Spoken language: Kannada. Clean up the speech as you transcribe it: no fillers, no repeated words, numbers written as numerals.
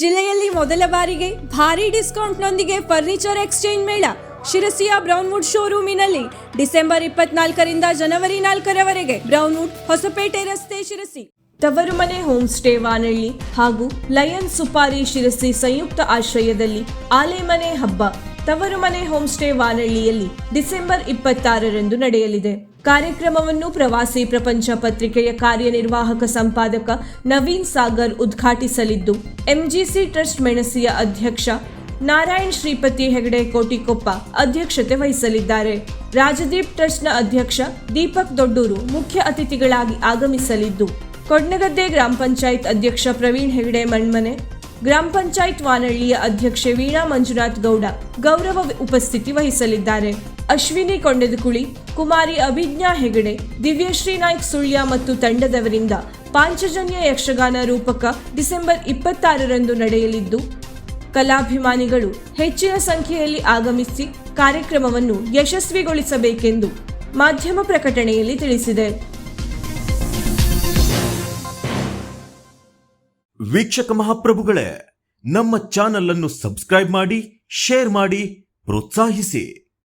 ಜಿಲ್ಲೆಯಲ್ಲಿ ಮೊದಲ ಬಾರಿಗೆ ಭಾರಿ ಡಿಸ್ಕೌಂಟ್ನೊಂದಿಗೆ ಫರ್ನಿಚರ್ ಎಕ್ಸ್ಚೇಂಜ್ ಮೇಳ ಶಿರಸಿಯ ಬ್ರೌನ್ವುಡ್ ಶೋರೂಮಿನಲ್ಲಿ ಡಿಸೆಂಬರ್ 24ರಿಂದ ಜನವರಿ 4ರವರೆಗೆ ಬ್ರೌನ್ವುಡ್ ಹೊಸಪೇಟೆ ರಸ್ತೆ ಶಿರಸಿ. ತವರು ಮನೆ ಹೋಮ್ ಸ್ಟೇ ವಾನಳ್ಳಿ ಹಾಗೂ ಲಯನ್ ಸುಪಾರಿ ಶಿರಸಿ ಸಂಯುಕ್ತ ಆಶ್ರಯದಲ್ಲಿ ಆಲೆಮನೆ ಹಬ್ಬ ತವರು ಮನೆ ಹೋಮ್ ಸ್ಟೇ ವಾನಳ್ಳಿಯಲ್ಲಿ ಡಿಸೆಂಬರ್ 26ರಂದು ನಡೆಯಲಿದೆ. ಕಾರ್ಯಕ್ರಮವನ್ನು ಪ್ರವಾಸಿ ಪ್ರಪಂಚ ಪತ್ರಿಕೆಯ ಕಾರ್ಯನಿರ್ವಾಹಕ ಸಂಪಾದಕ ನವೀನ್ ಸಾಗರ್ ಉದ್ಘಾಟಿಸಲಿದ್ದು, ಎಂಜಿಸಿ ಟ್ರಸ್ಟ್ ಮೆಣಸಿಯ ಅಧ್ಯಕ್ಷ ನಾರಾಯಣ್ ಶ್ರೀಪತಿ ಹೆಗಡೆ ಕೋಟಿಕೊಪ್ಪ ಅಧ್ಯಕ್ಷತೆ ವಹಿಸಲಿದ್ದಾರೆ. ರಾಜದೀಪ್ ಟ್ರಸ್ಟ್ನ ಅಧ್ಯಕ್ಷ ದೀಪಕ್ ದೊಡ್ಡೂರು ಮುಖ್ಯ ಅತಿಥಿಗಳಾಗಿ ಆಗಮಿಸಲಿದ್ದು, ಕೊಡ್ನಗದ್ದೆ ಗ್ರಾಮ ಪಂಚಾಯತ್ ಅಧ್ಯಕ್ಷ ಪ್ರವೀಣ್ ಹೆಗಡೆ ಮಣ್ಮನೆ, ಗ್ರಾಮ ಪಂಚಾಯತ್ ವಾನಳ್ಳಿಯ ಅಧ್ಯಕ್ಷೆ ವೀಣಾ ಮಂಜುನಾಥ್ ಗೌಡ ಗೌರವ ಉಪಸ್ಥಿತಿ ವಹಿಸಲಿದ್ದಾರೆ. ಅಶ್ವಿನಿ ಕೊಂಡೆದಕುಳಿ, ಕುಮಾರಿ ಅಭಿಜ್ಞಾ ಹೆಗಡೆ, ದಿವ್ಯಶ್ರೀ ನಾಯ್ಕ್ ಸುಳ್ಯ ಮತ್ತು ತಂಡದವರಿಂದ ಪಾಂಚಜನ್ಯ ಯಕ್ಷಗಾನ ರೂಪಕ ಡಿಸೆಂಬರ್ 26ರಂದು ನಡೆಯಲಿದ್ದು, ಕಲಾಭಿಮಾನಿಗಳು ಹೆಚ್ಚಿನ ಸಂಖ್ಯೆಯಲ್ಲಿ ಆಗಮಿಸಿ ಕಾರ್ಯಕ್ರಮವನ್ನು ಯಶಸ್ವಿಗೊಳಿಸಬೇಕೆಂದು ಮಾಧ್ಯಮ ಪ್ರಕಟಣೆಯಲ್ಲಿ ತಿಳಿಸಿದೆ. ವೀಕ್ಷಕ ಮಹಾಪ್ರಭುಗಳೇ, ನಮ್ಮ ಚಾನಲ್ ಅನ್ನು ಸಬ್ಸ್ಕ್ರೈಬ್ ಮಾಡಿ, ಶೇರ್ ಮಾಡಿ, ಪ್ರೋತ್ಸಾಹಿಸಿ.